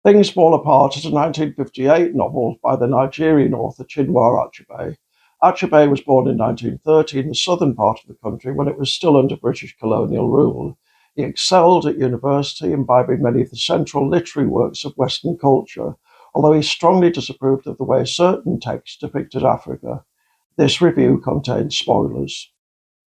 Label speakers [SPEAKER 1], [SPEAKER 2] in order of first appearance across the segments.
[SPEAKER 1] Things Fall Apart is a 1958 novel by the Nigerian author Chinua Achebe. Achebe was born in 1930 in the southern part of the country when it was still under British colonial rule. He excelled at university, imbibing many of the central literary works of Western culture, although he strongly disapproved of the way certain texts depicted Africa. This review contains spoilers.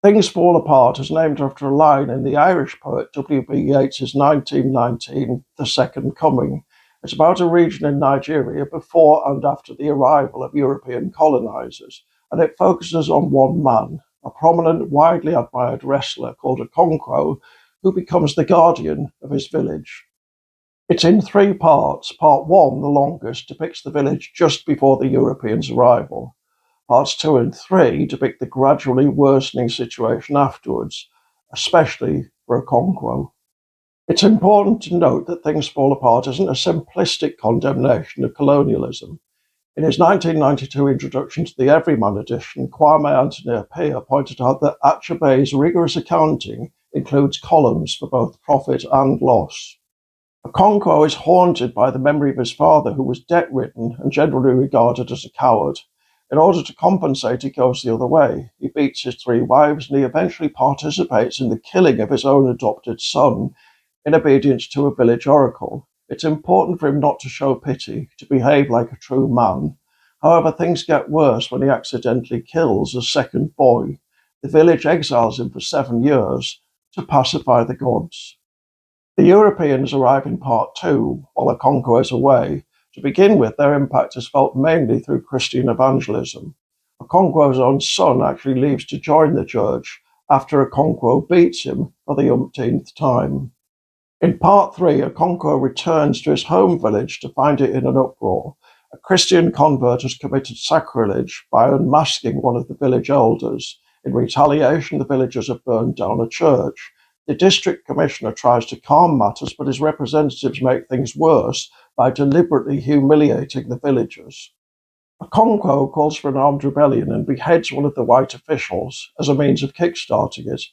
[SPEAKER 1] Things Fall Apart is named after a line in the Irish poet W.B. Yeats's 1919 The Second Coming. It's about a region in Nigeria before and after the arrival of European colonizers, and it focuses on one man, a prominent, widely admired wrestler called Okonkwo, who becomes the guardian of his village. It's in three parts. Part one, the longest, depicts the village just before the Europeans' arrival. Parts 2 and 3 depict the gradually worsening situation afterwards, especially for Okonkwo. It's important to note that Things Fall Apart isn't a simplistic condemnation of colonialism. In his 1992 introduction to the Everyman edition, Kwame Anthony Appiah pointed out that Achebe's rigorous accounting includes columns for both profit and loss. Okonkwo is haunted by the memory of his father, who was debt-ridden and generally regarded as a coward. In order to compensate, he goes the other way. He beats his three wives, and he eventually participates in the killing of his own adopted son in obedience to a village oracle. It's important for him not to show pity, to behave like a true man. However, things get worse when he accidentally kills a second boy. The village exiles him for 7 years to pacify the gods. The Europeans arrive in part 2, while Okonkwo is away. To begin with, their impact is felt mainly through Christian evangelism. Okonkwo's own son actually leaves to join the church after Okonkwo beats him for the umpteenth time. In part 3, Okonkwo returns to his home village to find it in an uproar. A Christian convert has committed sacrilege by unmasking one of the village elders. In retaliation, the villagers have burned down a church. The district commissioner tries to calm matters, but his representatives make things worse by deliberately humiliating the villagers. Okonkwo calls for an armed rebellion and beheads one of the white officials as a means of kickstarting it,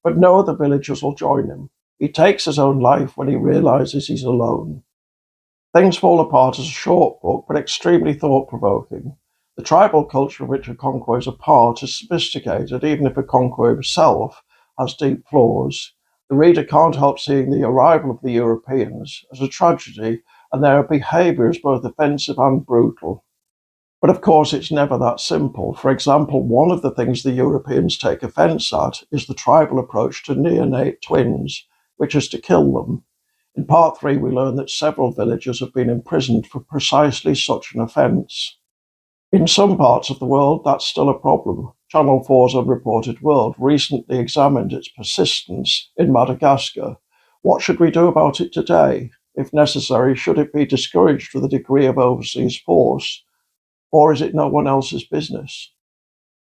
[SPEAKER 1] but no other villagers will join him. He takes his own life when he realizes he's alone. Things Fall Apart is a short book, but extremely thought-provoking. The tribal culture of which Okonkwo is a part is sophisticated, even if Okonkwo himself has deep flaws. The reader can't help seeing the arrival of the Europeans as a tragedy, and their behaviour is both offensive and brutal. But of course, it's never that simple. For example, one of the things the Europeans take offence at is the tribal approach to neonate twins, which is to kill them. In part 3, we learn that several villagers have been imprisoned for precisely such an offence. In some parts of the world, that's still a problem. Channel 4's Unreported World recently examined its persistence in Madagascar. What should we do about it today? If necessary, should it be discouraged with a degree of overseas force? Or is it no one else's business?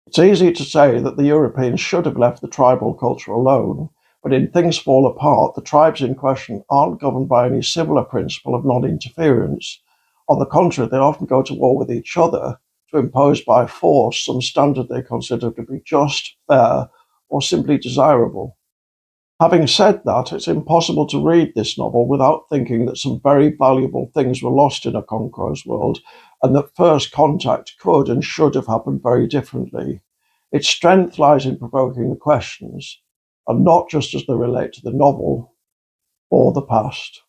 [SPEAKER 1] It's easy to say that the Europeans should have left the tribal culture alone, but in Things Fall Apart, the tribes in question aren't governed by any similar principle of non-interference. On the contrary, they often go to war with each other to impose by force some standard they consider to be just, fair, or simply desirable. Having said that, it's impossible to read this novel without thinking that some very valuable things were lost in Okonkwo's world, and that first contact could and should have happened very differently. Its strength lies in provoking the questions, and not just as they relate to the novel or the past.